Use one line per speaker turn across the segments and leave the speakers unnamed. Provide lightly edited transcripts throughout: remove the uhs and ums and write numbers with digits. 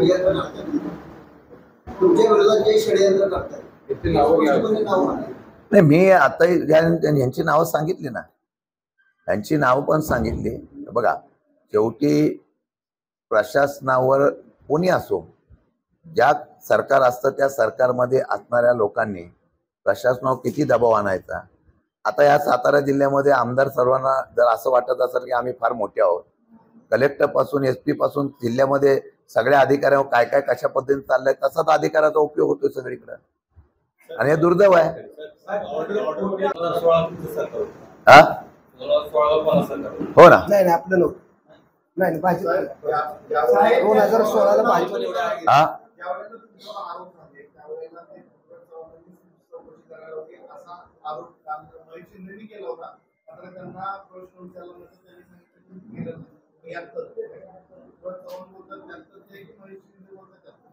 षडयंत्र करतात, तुमच्या विरोधात जे षडयंत्र करतात
नाही, मी आता यांची नावं सांगितली ना, यांची नावं पण सांगितली. बघा, शेवटी प्रशासनावर कोणी असो, ज्या सरकार असतं त्या सरकारमध्ये असणाऱ्या लोकांनी प्रशासनावर किती दबाव आणायचा. आता या सातारा जिल्ह्यामध्ये आमदार सर्वांना जर असं वाटत असेल की आम्ही फार मोठे आहोत, कलेक्टर पासून SP पासून जिल्ह्यामध्ये सगळ्या अधिकाऱ्यांवर काय काय कशा पद्धतीने चाललंय तसाच अधिकाराचा उपयोग होतोय सगळीकडे, आणि हे दुर्दैव आहे. हो ना.
नाही आपलं नव्हतं, नाही 2016ला भाजप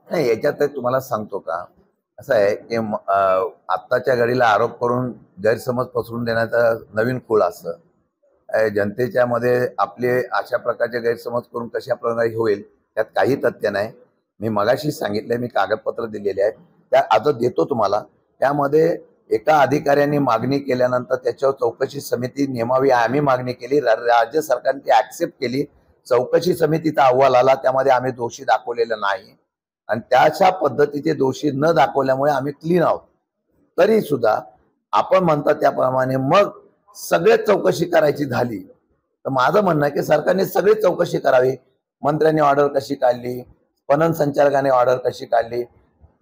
नाही. याच्यात तुम्हाला सांगतो का, असं आहे की आत्ताच्या घडीला आरोप करून गैरसमज पसरून देण्याचा नवीन खूळ असतं. जनतेच्या मध्ये आपले अशा प्रकारचे गैरसमज करून कशा प्रकारे होईल त्यात काही तथ्य नाही. मी मगाशी सांगितलंय, मी कागदपत्र दिलेले आहेत, त्या आता देतो तुम्हाला. त्यामध्ये एका अधिकाऱ्यांनी मागणी केल्यानंतर त्याच्यावर चौकशी समिती नेमावी आम्ही मागणी केली, राज्य सरकारने ती ऍक्सेप्ट केली. चौकशी समितीचा अहवाल आला, त्यामध्ये आम्ही दोषी दाखवलेलं नाही, आणि त्याच्या पद्धतीचे दोषी न दाखवल्यामुळे आम्ही क्लीन आहोत. तरी सुद्धा आपण म्हणता त्याप्रमाणे मग सगळेच चौकशी करायची झाली तर माझं म्हणणं आहे की सरकारने सगळीच चौकशी करावी. मंत्र्यांनी ऑर्डर कशी काढली, पणन संचालकाने ऑर्डर कशी काढली,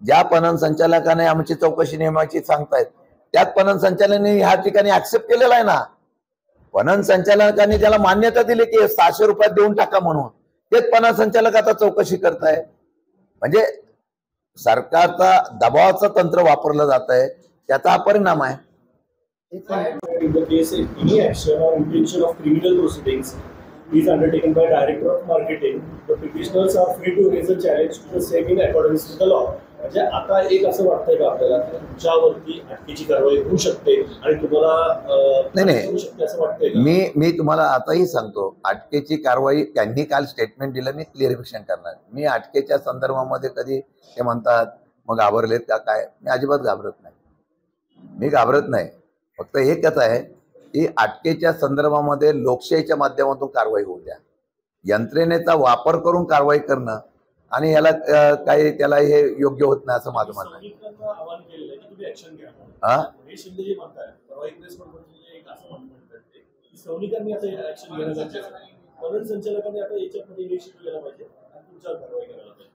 ज्या पणन संचालकाने आमची चौकशी नेमायची सांगतायत त्यात पणन संचालकाने ह्या ठिकाणी ऍक्सेप्ट केलेला आहे ना. पणन संचालकांनी त्याला मान्यता दिली की 600 रुपयात देऊन टाका म्हणून, तेच पणन संचालक आता चौकशी करताय. म्हणजे सरकारचा दबावाचं तंत्र वापरलं जात आहे, त्याचा हा परिणाम आहे.
In the case of any action or intention of criminal proceedings is undertaken by Director of Marketing, the petitioners are free to raise a challenge to the same in accordance with the law. म्हणजे आता एक असं वाटतंय का आपल्याला तुमच्यावरती अटकेची कारवाई होऊ शकते आणि तुम्हाला
नाही
असं वाटतंय?
मी तुम्हाला आताही सांगतो, अटकेची कारवाई त्यांनी काल स्टेटमेंट दिलं, मी क्लिअरिफिकेशन करणार. मी अटकेच्या संदर्भामध्ये कधी ते म्हणतात मग घाबरलेत का काय, मी अजिबात घाबरत नाही. मी घाबरत नाही. फक्त एकच आहे की अटकेच्या संदर्भामध्ये लोकशाहीच्या माध्यमातून कारवाई होऊ द्या. यंत्रणेचा वापर करून कारवाई करणं आणि याला काही त्याला हे योग्य होत नाही असं माझं म्हणणं आहे.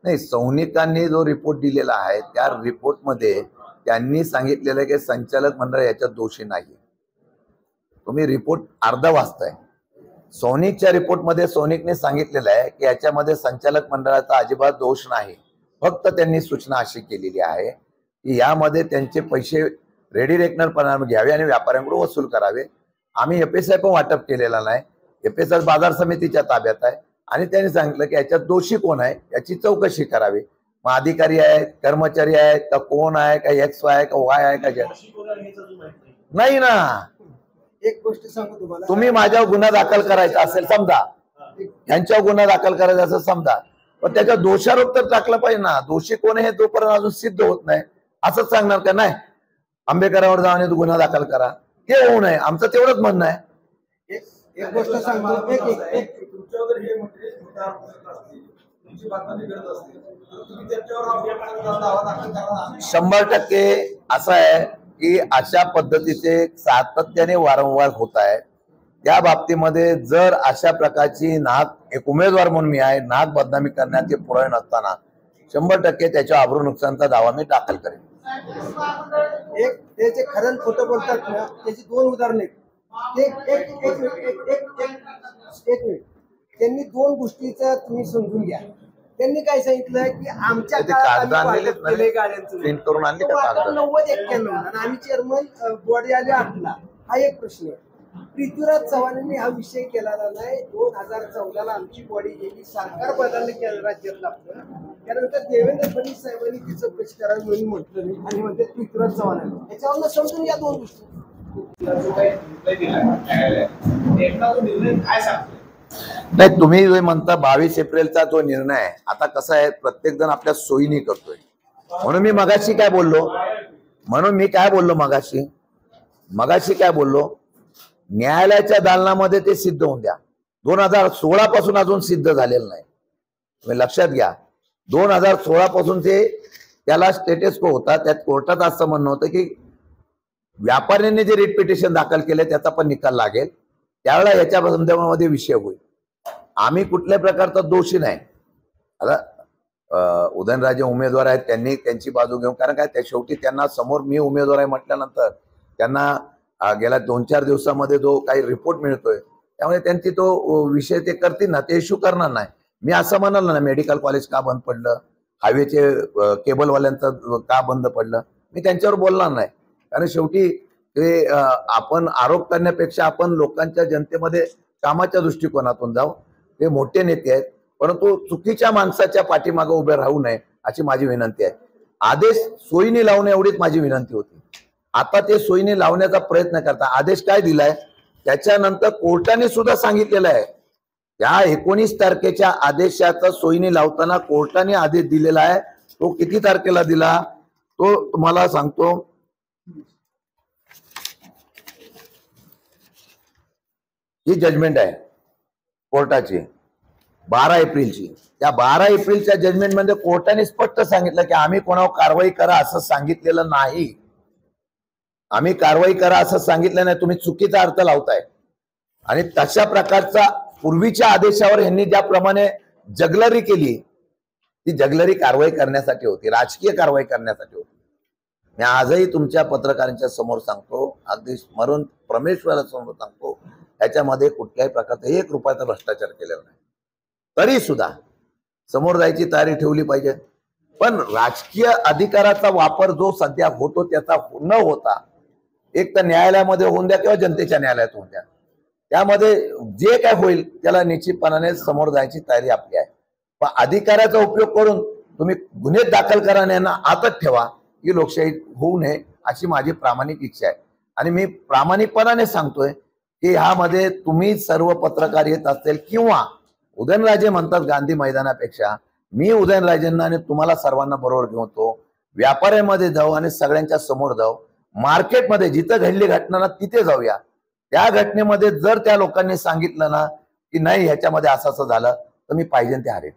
नाही, सौनिकांनी जो रिपोर्ट दिलेला आहे त्या रिपोर्टमध्ये त्यांनी सांगितलेलं आहे की संचालक मंडळ याच्यात दोषी नाही. तुम्ही रिपोर्ट अर्धा वाचताय. सौनिकच्या रिपोर्टमध्ये सौनिकने सांगितलेलं आहे की याच्यामध्ये संचालक मंडळाचा अजिबात दोष नाही. फक्त त्यांनी सूचना अशी केलेली आहे की यामध्ये त्यांचे पैसे रेडी रेकनरपणाने घ्यावे आणि व्यापाऱ्यांकडून वसूल करावे. आम्ही FSI पण वाटप केलेला नाही. FSI बाजार समितीच्या ताब्यात आहे आणि त्यांनी सांगितलं की याच्यात दोषी कोण आहे याची चौकशी करावी. मग अधिकारी आहेत, कर्मचारी आहेत का, कोण आहे का, XY आहे का, Y आहे का, नाही ना.
एक गोष्ट सांगू तुम्हाला,
तुम्ही माझ्यावर गुन्हा दाखल करायचा असेल समजा, यांच्यावर गुन्हा दाखल करायचा असेल समजा, पण त्याच्या दोषारोप तर टाकला पाहिजे ना. दोषी कोण आहे तोपर्यंत अजून सिद्ध होत नाही असंच सांगणार का? नाही, आंबेकरांवर जाऊन गुन्हा दाखल करा, ते होऊ नये, आमचं तेवढंच म्हणणं आहे.
एक गोष्ट सांगतो, तुमच्यावर हे
शंभर टक्के असं आहे की अशा पद्धतीचे सातत्याने वारंवार होत आहे. त्या बाबतीमध्ये जर अशा प्रकारची एक उमेदवार म्हणून मी आहे, बदनामी करण्याचे पुरावे नसताना 100% त्याच्या आबरू नुकसानचा दावा मी दाखल करेन.
एक ते जे खरं खोटं बोलतात ना त्याची 2 उदाहरणे. एक मिनिट, त्यांनी 2 गोष्टीचं तुम्ही समजून घ्या. त्यांनी काय सांगितलं की आमच्या काळात आम्ही गाड्यांचं 90-91 आणि आम्ही चेअरमन बॉडी आले 8ला. हा एक प्रश्न. पृथ्वीराज चव्हाणांनी हा विषय केलेला नाही. 2014ला आमची बॉडी गेली, सरकार बदललं केलं राज्यातलं आपलं. त्यानंतर देवेंद्र फडणवीस साहेबांनी ती चौकशी करावी म्हणून म्हटलं नाही आणि म्हणते पृथ्वीराज चव्हाणांनी. याच्यावरून समजून घ्या 2 गोष्टी.
काय सांगतो
नाही, तुम्ही जे म्हणता 22 एप्रिलचा जो निर्णय आहे, आता कसं आहे, प्रत्येक जण आपल्या सोयीने करतोय. म्हणून मी मगाशी काय बोललो मगाशी काय बोललो, न्यायालयाच्या दालनामध्ये ते सिद्ध होऊन द्या. 2016 पासून अजून सिद्ध झालेलं नाही. तुम्ही लक्षात घ्या, 2016 पासून ते त्याला स्टेटस को होता. त्यात कोर्टात असं म्हणणं होतं की व्यापाऱ्यांनी जे रिट पिटिशन दाखल केले त्याचा पण निकाल लागेल, त्यावेळेला याच्या संदर्भामध्ये विषय होईल. आम्ही कुठल्याही प्रकारचा दोषी नाही. आता उदयनराजे उमेदवार आहेत, त्यांनी त्यांची बाजू घेऊन, कारण काय, त्या शेवटी त्यांना समोर मी उमेदवार आहे म्हटल्यानंतर त्यांना गेल्या 2-4 दिवसामध्ये जो काही रिपोर्ट मिळतोय, त्यामुळे त्यांची तो विषय ते करतील ना, ते इश्यू करणार नाही. मी असं म्हणाल ना, मेडिकल कॉलेज का बंद पडलं, हायवेचे केबलवाल्यांचं का बंद पडलं, मी त्यांच्यावर बोलणार नाही. कारण शेवटी ते आपण आरोप करण्यापेक्षा आपण लोकांच्या जनतेमध्ये कामाच्या दृष्टिकोनातून जाऊ. ते मोठे नेते आहेत, परंतु चुकीच्या माणसाच्या पाठीमागे उभे राहू नये अशी माझी विनंती आहे. आदेश सोयीने लावणे एवढीच माझी विनंती होती. आता ते सोयीने लावण्याचा प्रयत्न करता. आदेश काय दिलाय, त्याच्यानंतर कोर्टाने सुद्धा सांगितलेलं आहे, त्या 19 तारखेच्या आदेशाचा सोयीने लावताना कोर्टाने आदेश दिलेला आहे. तो किती तारखेला दिला तो तुम्हाला सांगतो. ही जजमेंट आहे कोर्टाची 12 एप्रिलची. त्या 12 एप्रिलच्या जजमेंटमध्ये कोर्टाने स्पष्ट सांगितलं की आम्ही कोणावर कारवाई करा असं सांगितलेलं नाही. आम्ही कारवाई करा असं सांगितलं नाही, तुम्ही चुकीचा अर्थ लावताय. आणि तशा प्रकारचा पूर्वीच्या आदेशावर यांनी ज्याप्रमाणे जगलरी केली, ती जगलरी कारवाई करण्यासाठी होती, राजकीय कारवाई करण्यासाठी होती. मी आजही तुमच्या पत्रकारांच्या समोर सांगतो, अगदी स्मरण परमेश्वरा समोर सांगतो, त्याच्यामध्ये कुठल्याही प्रकारचा 1 रुपयाचा भ्रष्टाचार केलेला नाही. तरी सुद्धा समोर जायची तयारी ठेवली पाहिजे. पण राजकीय अधिकाराचा वापर जो सध्या होतो त्याचा न होता एक तर न्यायालयामध्ये होऊन द्या किंवा जनतेच्या न्यायालयात होऊन द्या, त्यामध्ये जे काय होईल त्याला निश्चितपणाने समोर जायची तयारी आपली आहे. पण अधिकाराचा उपयोग करून तुम्ही गुन्हे दाखल करा, यांना आतच ठेवा, ही लोकशाही होऊ नये अशी माझी प्रामाणिक इच्छा आहे. आणि मी प्रामाणिकपणाने सांगतोय की ह्यामध्ये तुम्ही सर्व पत्रकार येत असतील किंवा उदयनराजे म्हणतात गांधी मैदानापेक्षा, मी उदयनराजेंना आणि तुम्हाला सर्वांना बरोबर घेऊन तो व्यापाऱ्यामध्ये जाऊ आणि सगळ्यांच्या समोर जाऊ. मार्केटमध्ये जिथं घडली घटना ना तिथे जाऊया. त्या घटनेमध्ये जर त्या लोकांनी सांगितलं ना की नाही ह्याच्यामध्ये असं झालं, तर मी पाहिजे ते हरेन.